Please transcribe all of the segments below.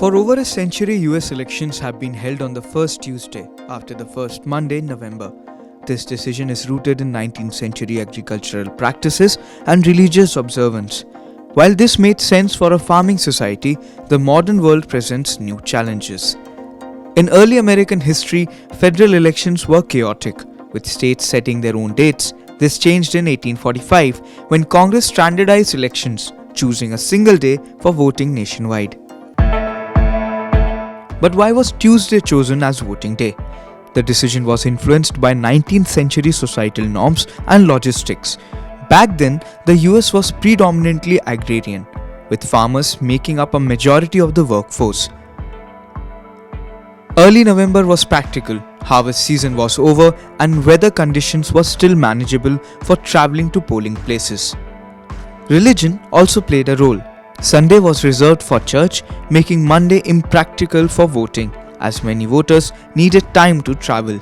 For over a century, US elections have been held on the first Tuesday after the first Monday in November. This decision is rooted in 19th century agricultural practices and religious observance. While this made sense for a farming society, the modern world presents new challenges. In early American history, federal elections were chaotic, with states setting their own dates. This changed in 1845 when Congress standardized elections, choosing a single day for voting nationwide. But why was Tuesday chosen as voting day? The decision was influenced by 19th century societal norms and logistics. Back then, the US was predominantly agrarian, with farmers making up a majority of the workforce. Early November was practical, harvest season was over, and weather conditions were still manageable for traveling to polling places. Religion also played a role. Sunday was reserved for church, making Monday impractical for voting, as many voters needed time to travel.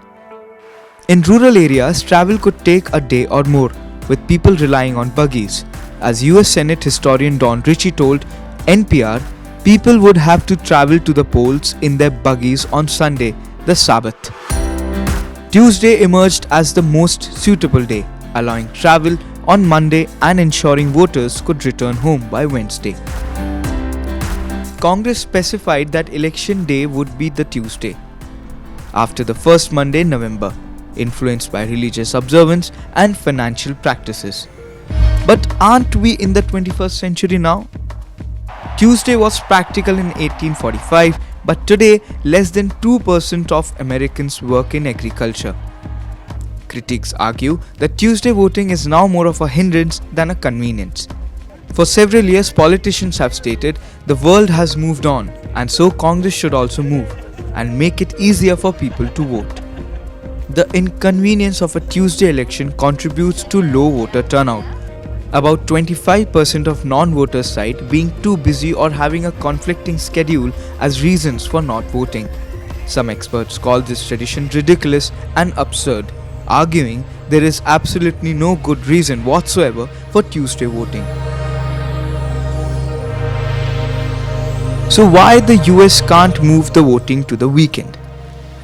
In rural areas, travel could take a day or more, with people relying on buggies. As US Senate historian Don Ritchie told NPR, people would have to travel to the polls in their buggies on Sunday, the Sabbath. Tuesday emerged as the most suitable day, allowing travel on Monday and ensuring voters could return home by Wednesday. Congress specified that election day would be the Tuesday, after the first Monday in November, influenced by religious observance and financial practices. But aren't we in the 21st century now? Tuesday was practical in 1845, but today less than 2% of Americans work in agriculture. Critics argue that Tuesday voting is now more of a hindrance than a convenience. For several years, politicians have stated the world has moved on, and so Congress should also move and make it easier for people to vote. The inconvenience of a Tuesday election contributes to low voter turnout. About 25% of non-voters cite being too busy or having a conflicting schedule as reasons for not voting. Some experts call this tradition ridiculous and absurd, arguing there is absolutely no good reason whatsoever for Tuesday voting. So why the US can't move the voting to the weekend?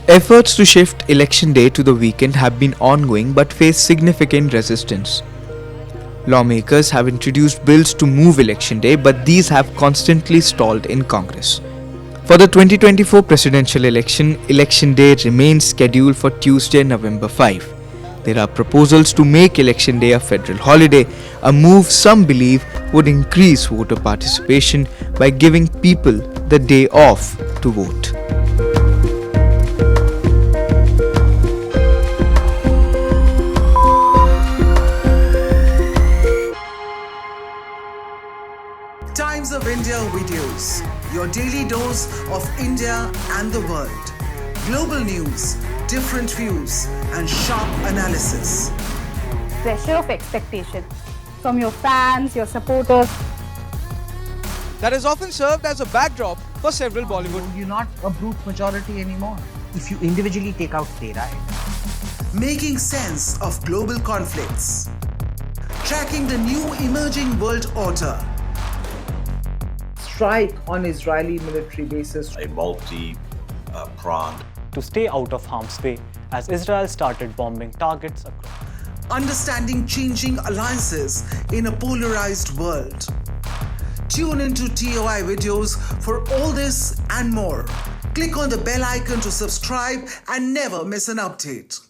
Efforts to shift election day to the weekend have been ongoing but face significant resistance. Lawmakers have introduced bills to move election day, but these have constantly stalled in Congress. For the 2024 presidential election, election day remains scheduled for Tuesday, November 5. There are proposals to make election day a federal holiday, a move some believe would increase voter participation by giving people the day off to vote. Times of India videos, your daily dose of India and the world. Global news, different views, and sharp analysis. Pressure of expectation from your fans, your supporters. That has often served as a backdrop for several Bollywood. You're not a brute majority anymore. If you individually take out Tera, Making sense of global conflicts. Tracking the new emerging world order. strike on Israeli military bases. A multi-pronged to stay out of harm's way as Israel started bombing targets across. Understanding changing alliances in a polarized world. Tune into TOI videos for all this and more. Click on the bell icon to subscribe and never miss an update.